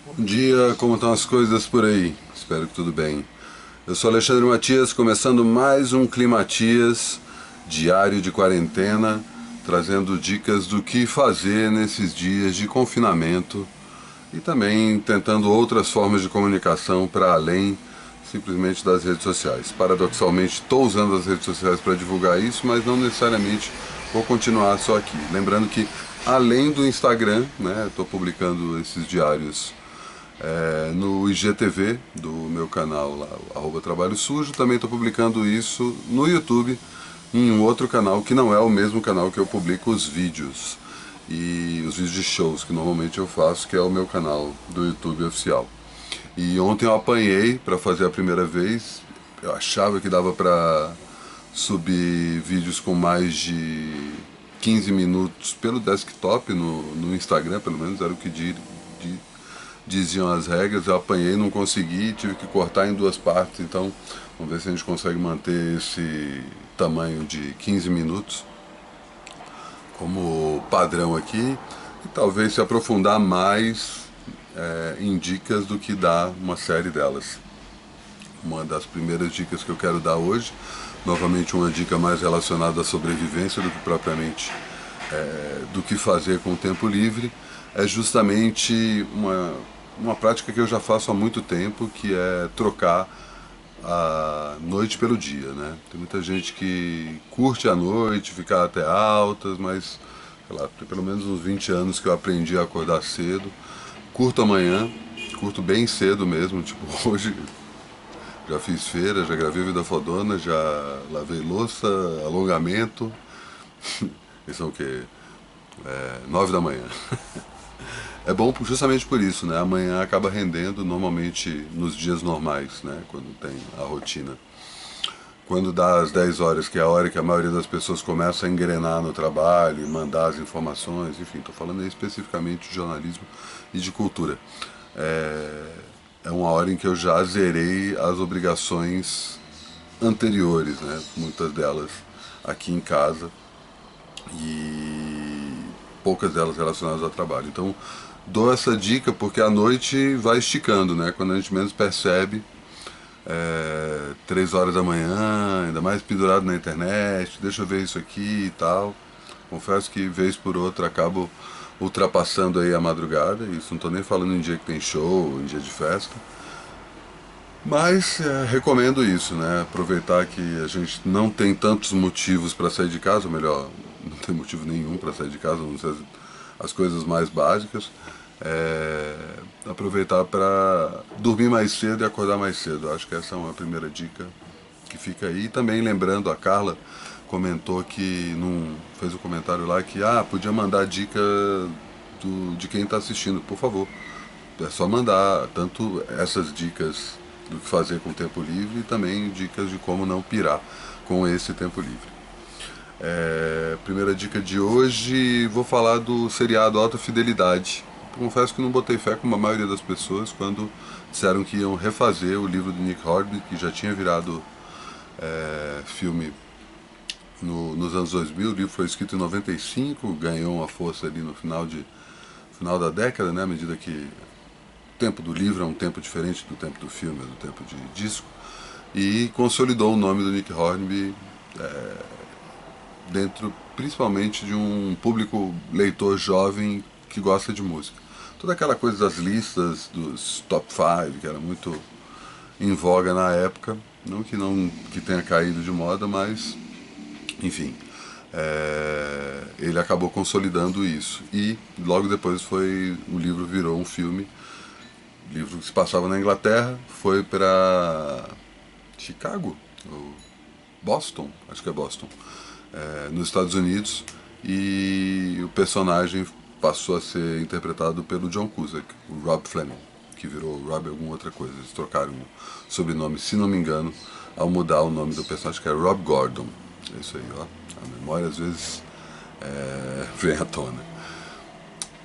Bom dia, como estão as coisas por aí? Espero que tudo bem. Eu sou Alexandre Matias, começando mais um Climatias diário de quarentena, trazendo dicas do que fazer nesses dias de confinamento e também tentando outras formas de comunicação para além simplesmente das redes sociais. Paradoxalmente, estou usando as redes sociais para divulgar isso, mas não necessariamente vou continuar só aqui. Lembrando que além do Instagram, né, estou publicando esses diários no IGTV do meu canal lá, Trabalho Sujo. Também estou publicando isso no YouTube, em um outro canal que não é o mesmo canal que eu publico os vídeos. E os vídeos de shows que normalmente eu faço, que é o meu canal do YouTube oficial. E ontem eu apanhei para fazer a primeira vez. Eu achava que dava para subir vídeos com mais de 15 minutos pelo desktop no Instagram, pelo menos era o que diziam as regras. Eu apanhei, não consegui, tive que cortar em duas partes. Então vamos ver se a gente consegue manter esse tamanho de 15 minutos como padrão aqui e talvez se aprofundar mais em dicas do que dar uma série delas. Uma das primeiras dicas que eu quero dar hoje, novamente uma dica mais relacionada à sobrevivência do que propriamente do que fazer com o tempo livre, é justamente uma prática que eu já faço há muito tempo, que é trocar a noite pelo dia, né? Tem muita gente que curte a noite, ficar até altas, mas sei lá, tem pelo menos uns 20 anos que eu aprendi a acordar cedo. Curto amanhã, curto bem cedo mesmo, tipo hoje já fiz feira, já gravei Vida Fodona, já lavei louça, alongamento. Isso são o quê? 9 da manhã. É bom justamente por isso, né? Amanhã acaba rendendo normalmente nos dias normais, né? Quando tem a rotina. Quando dá às 10 horas, que é a hora que a maioria das pessoas começa a engrenar no trabalho, mandar as informações, enfim, estou falando aí especificamente de jornalismo e de cultura. É uma hora em que eu já zerei as obrigações anteriores, né? Muitas delas aqui em casa e poucas delas relacionadas ao trabalho. Então, dou essa dica porque a noite vai esticando, né? Quando a gente menos percebe, 3 horas da manhã, ainda mais pendurado na internet, deixa eu ver isso aqui e tal. Confesso que vez por outra acabo ultrapassando aí a madrugada, isso não estou nem falando em dia que tem show, em dia de festa. Mas recomendo isso, né? Aproveitar que a gente não tem tantos motivos para sair de casa, ou melhor, não tem motivo nenhum para sair de casa, não sei as coisas mais básicas. Aproveitar para dormir mais cedo e acordar mais cedo. Acho que essa é uma primeira dica que fica aí. E também lembrando, a Carla comentou que fez um comentário lá que podia mandar dica de quem está assistindo, por favor. É só mandar tanto essas dicas do que fazer com o tempo livre e também dicas de como não pirar com esse tempo livre. Primeira dica de hoje, vou falar do seriado Alta Fidelidade. Confesso que não botei fé com a maioria das pessoas quando disseram que iam refazer o livro do Nick Hornby, que já tinha virado filme nos anos 2000. O livro foi escrito em 95, ganhou uma força ali no final da década, né, à medida que o tempo do livro é um tempo diferente do tempo do filme, do tempo de disco, e consolidou o nome do Nick Hornby dentro principalmente de um público leitor jovem que gosta de música. Toda aquela coisa das listas, dos top 5, que era muito em voga na época, não que tenha caído de moda, mas enfim, ele acabou consolidando isso. E logo depois o livro virou um filme. O livro que se passava na Inglaterra foi para Chicago, ou Boston, acho que é Boston, nos Estados Unidos, e o personagem passou a ser interpretado pelo John Cusack, o Rob Fleming, que virou Rob alguma outra coisa. Eles trocaram o sobrenome, se não me engano, ao mudar o nome do personagem, que é Rob Gordon. É isso aí, ó. A memória às vezes vem à tona.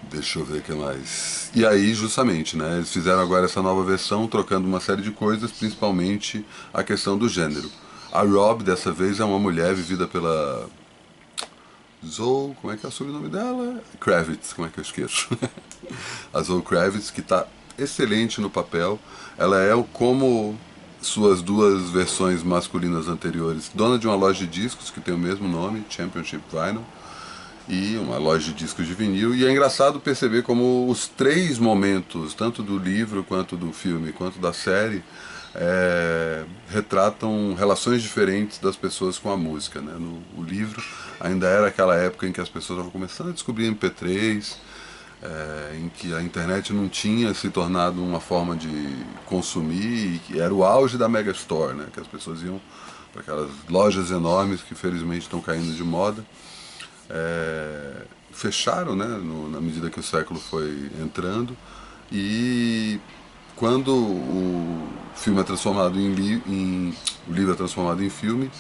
Deixa eu ver o que mais. E aí, justamente, né? Eles fizeram agora essa nova versão, trocando uma série de coisas, principalmente a questão do gênero. A Rob, dessa vez, é uma mulher vivida pela Zoe, como é que é o sobrenome dela? Kravitz, como é que eu esqueço? A Zoe Kravitz, que tá excelente no papel. Ela é como suas duas versões masculinas anteriores, dona de uma loja de discos que tem o mesmo nome, Championship Vinyl, e uma loja de discos de vinil. E é engraçado perceber como os três momentos, tanto do livro, quanto do filme, quanto da série, retratam relações diferentes das pessoas com a música. Né? O livro ainda era aquela época em que as pessoas estavam começando a descobrir MP3, em que a internet não tinha se tornado uma forma de consumir, e que era o auge da Megastore, né? Que as pessoas iam para aquelas lojas enormes que felizmente estão caindo de moda. Fecharam, né, na medida que o século foi entrando, e quando o filme é transformado o livro é transformado em filme,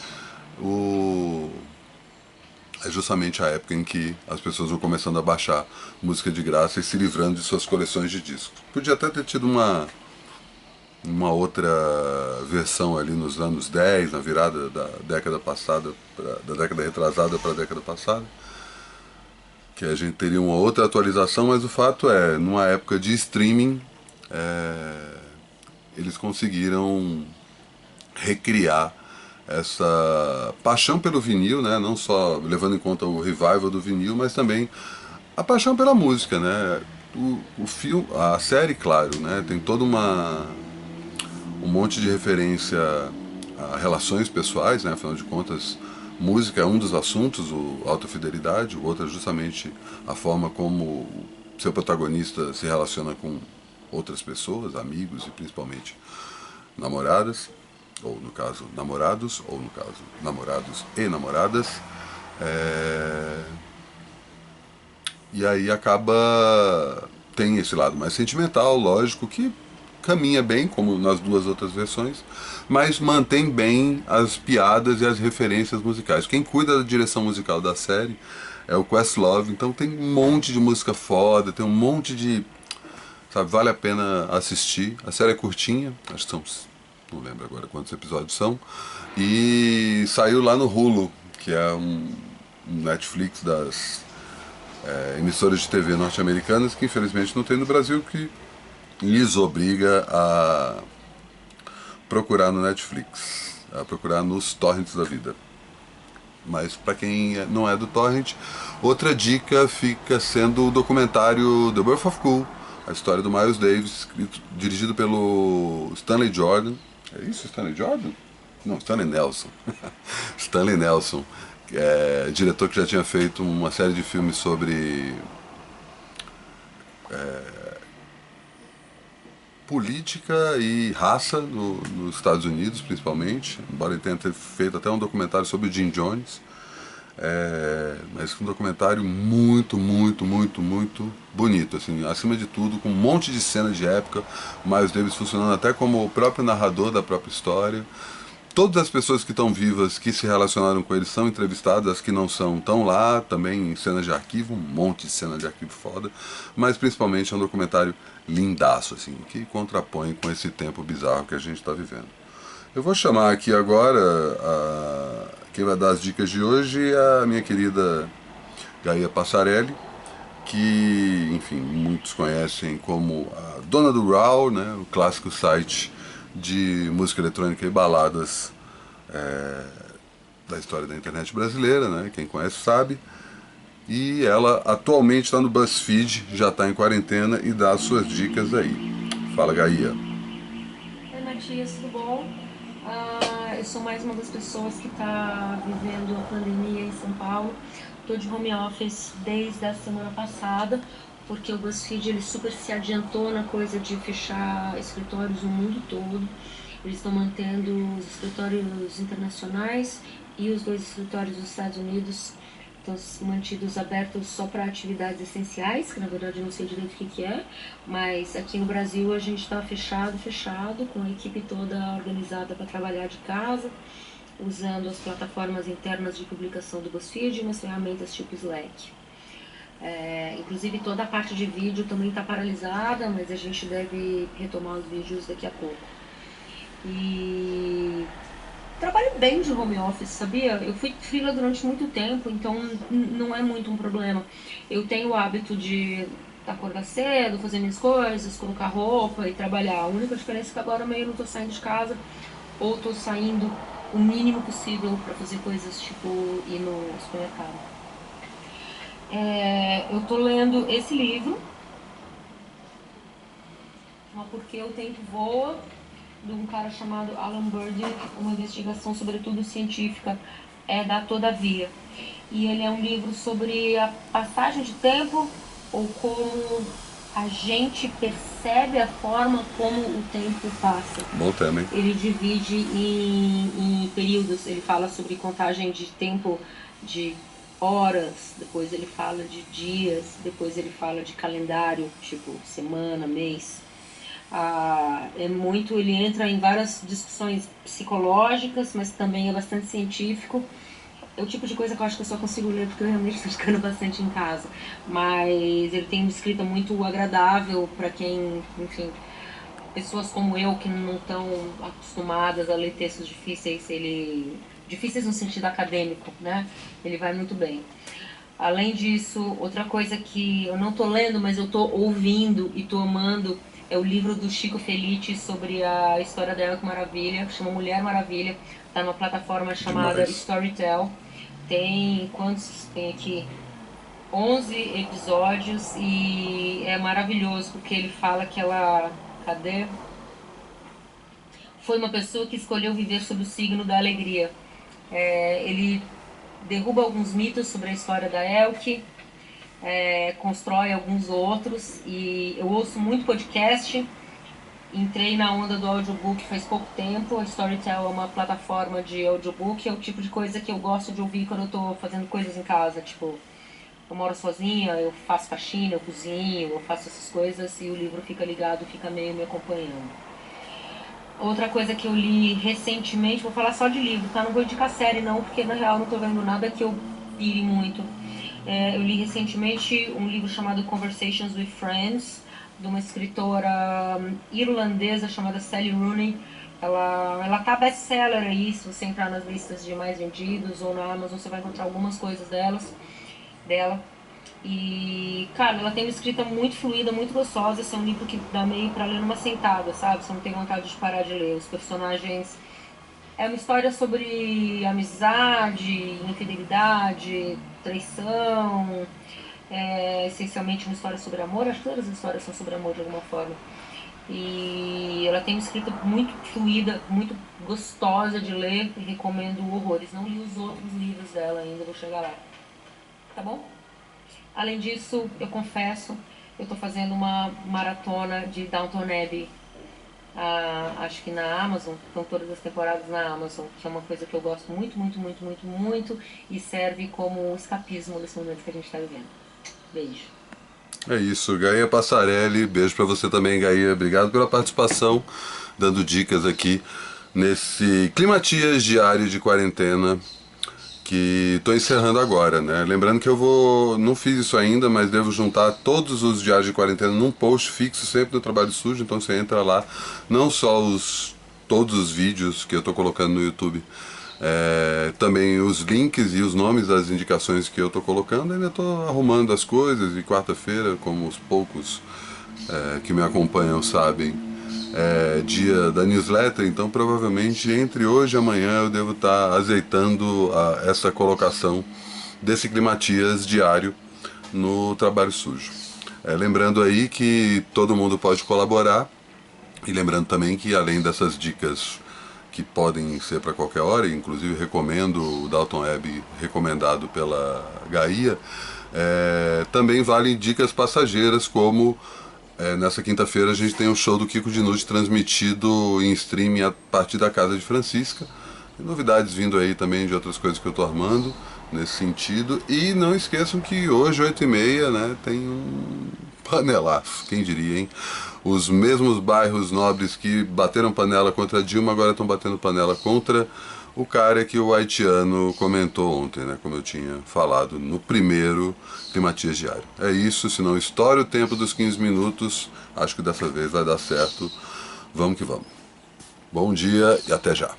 é justamente a época em que as pessoas vão começando a baixar música de graça e se livrando de suas coleções de discos. Podia até ter tido uma outra versão ali nos anos 10, na virada da década passada, da década retrasada para a década passada, que a gente teria uma outra atualização, mas o fato é, numa época de streaming, eles conseguiram recriar essa paixão pelo vinil, né? Não só levando em conta o revival do vinil, mas também a paixão pela música, né? O filme, a série, claro, né? Tem toda um monte de referência a relações pessoais, né? Afinal de contas, música é um dos assuntos, o alta fidelidade, o outro é justamente a forma como seu protagonista se relaciona com outras pessoas, amigos e principalmente namoradas, ou no caso namorados, ou no caso namorados e namoradas. E aí tem esse lado mais sentimental, lógico, que caminha bem, como nas duas outras versões, mas mantém bem as piadas e as referências musicais. Quem cuida da direção musical da série é o Questlove, então tem um monte de música foda, tem um monte de... Sabe, vale a pena assistir. A série é curtinha, acho que são... não lembro agora quantos episódios são, e saiu lá no Hulu, que é um Netflix das emissoras de TV norte-americanas, que infelizmente não tem no Brasil, que lhes obriga a procurar no Netflix, a procurar nos torrents da vida. Mas para quem não é do torrent, outra dica fica sendo o documentário The Birth of Cool, a história do Miles Davis, dirigido pelo Stanley Jordan. É isso, Stanley Jordan? Não, Stanley Nelson. Stanley Nelson, diretor que já tinha feito uma série de filmes sobre política e raça nos Estados Unidos, principalmente, embora ele tenha feito até um documentário sobre o Jim Jones. Mas um documentário muito, muito, muito, muito bonito, assim, acima de tudo, com um monte de cenas de época, Miles Davis funcionando até como o próprio narrador da própria história. Todas as pessoas que estão vivas, que se relacionaram com ele, são entrevistadas, as que não são estão lá, também em cenas de arquivo, um monte de cena de arquivo foda, mas principalmente é um documentário lindaço, assim, que contrapõe com esse tempo bizarro que a gente está vivendo. Eu vou chamar aqui agora quem vai dar as dicas de hoje é a minha querida Gaia Passarelli, que, enfim, muitos conhecem como a dona do RAW, né, o clássico site de música eletrônica e baladas da história da internet brasileira, né, quem conhece sabe. E ela atualmente está no BuzzFeed, já está em quarentena e dá as suas dicas aí. Fala, Gaia. Oi, Matias, tudo bom? Eu sou mais uma das pessoas que está vivendo a pandemia em São Paulo. Estou de home office desde a semana passada, porque o BuzzFeed ele super se adiantou na coisa de fechar escritórios no mundo todo. Eles estão mantendo os escritórios internacionais e os 2 escritórios dos Estados Unidos estão mantidos abertos só para atividades essenciais, que na verdade eu não sei direito o que é, mas aqui no Brasil a gente está fechado, com a equipe toda organizada para trabalhar de casa, usando as plataformas internas de publicação do BuzzFeed e umas ferramentas tipo Slack. Inclusive toda a parte de vídeo também está paralisada, mas a gente deve retomar os vídeos daqui a pouco. E trabalho bem de home office, sabia? Eu fui freela durante muito tempo, então não é muito um problema. Eu tenho o hábito de acordar cedo, fazer minhas coisas, colocar roupa e trabalhar. A única diferença é que agora meio não tô saindo de casa, ou tô saindo o mínimo possível para fazer coisas tipo ir no supermercado. Eu tô lendo esse livro, Porque o Tempo Voa, de um cara chamado Alan Burdick, uma investigação sobretudo científica da Todavia. E ele é um livro sobre a passagem de tempo, ou como a gente percebe a forma como o tempo passa. Bom tema, hein? Ele divide em períodos, ele fala sobre contagem de tempo de horas, depois ele fala de dias, depois ele fala de calendário, tipo semana, mês. Ele entra em várias discussões psicológicas, mas também é bastante científico. É o tipo de coisa que eu acho que eu só consigo ler porque eu realmente estou ficando bastante em casa. Mas ele tem uma escrita muito agradável para quem, enfim, pessoas como eu que não estão acostumadas a ler textos difíceis, difíceis no sentido acadêmico, né? Ele vai muito bem. Além disso, outra coisa que eu não estou lendo, mas eu estou ouvindo e estou amando, é o livro do Chico Felitti sobre a história da Elke Maravilha, que chama Mulher Maravilha. Está numa plataforma chamada Storytel. Tem quantos? Tem aqui 11 episódios e é maravilhoso porque ele fala que ela... Cadê? Foi uma pessoa que escolheu viver sob o signo da alegria. Ele derruba alguns mitos sobre a história da Elke, constrói alguns outros, e eu ouço muito podcast. Entrei na onda do audiobook faz pouco tempo. A Storytel é uma plataforma de audiobook, é o tipo de coisa que eu gosto de ouvir quando eu tô fazendo coisas em casa, tipo, eu moro sozinha, eu faço faxina, eu cozinho, eu faço essas coisas e o livro fica ligado, fica meio me acompanhando. Outra coisa que eu li recentemente, vou falar só de livro, tá? Não vou indicar série não, porque na real não tô vendo nada que eu pire muito. Eu li recentemente um livro chamado Conversations with Friends, de uma escritora irlandesa chamada Sally Rooney. Ela tá best-seller aí, se você entrar nas listas de mais vendidos ou na Amazon, você vai encontrar algumas coisas dela. E, cara, ela tem uma escrita muito fluida, muito gostosa. Esse é um livro que dá meio pra ler numa sentada, sabe? Você não tem vontade de parar de ler. Os personagens... É uma história sobre amizade, infidelidade, traição. É essencialmente uma história sobre amor. Acho que todas as histórias são sobre amor de alguma forma. E ela tem uma escrita muito fluida, muito gostosa de ler e recomendo horrores. Não li os outros livros dela ainda, vou chegar lá. Tá bom? Além disso, eu confesso, eu tô fazendo uma maratona de Downton Abbey. Acho que na Amazon, estão todas as temporadas na Amazon, que é uma coisa que eu gosto muito, muito, muito, muito, muito, e serve como escapismo nesse momento que a gente tá vivendo. Beijo. É isso, Gaia Passarelli, beijo pra você também, Gaia. Obrigado pela participação, dando dicas aqui nesse Climatias diário de quarentena que tô encerrando agora, né? Lembrando que não fiz isso ainda, mas devo juntar todos os diários de quarentena num post fixo sempre do Trabalho Sujo, então você entra lá, não só todos os vídeos que eu tô colocando no YouTube, também os links e os nomes das indicações que eu tô colocando. Ainda tô arrumando as coisas, e quarta-feira, como os poucos que me acompanham sabem, dia da newsletter, então provavelmente entre hoje e amanhã eu devo estar azeitando essa colocação desse Climatias diário no Trabalho Sujo. Lembrando aí que todo mundo pode colaborar, e lembrando também que além dessas dicas que podem ser para qualquer hora, inclusive recomendo o Downton Abbey recomendado pela Gaia, também valem dicas passageiras, como nessa quinta-feira a gente tem o show do Kiko Dinucci transmitido em streaming a partir da casa de Francisca. E novidades vindo aí também de outras coisas que eu tô armando nesse sentido. E não esqueçam que hoje, 8h30, né, tem um panelaço, quem diria, hein? Os mesmos bairros nobres que bateram panela contra a Dilma agora estão batendo panela contra o cara que o haitiano comentou ontem, né, como eu tinha falado no primeiro Climatias Diário. É isso, se não estoura o tempo dos 15 minutos, acho que dessa vez vai dar certo. Vamos que vamos. Bom dia e até já.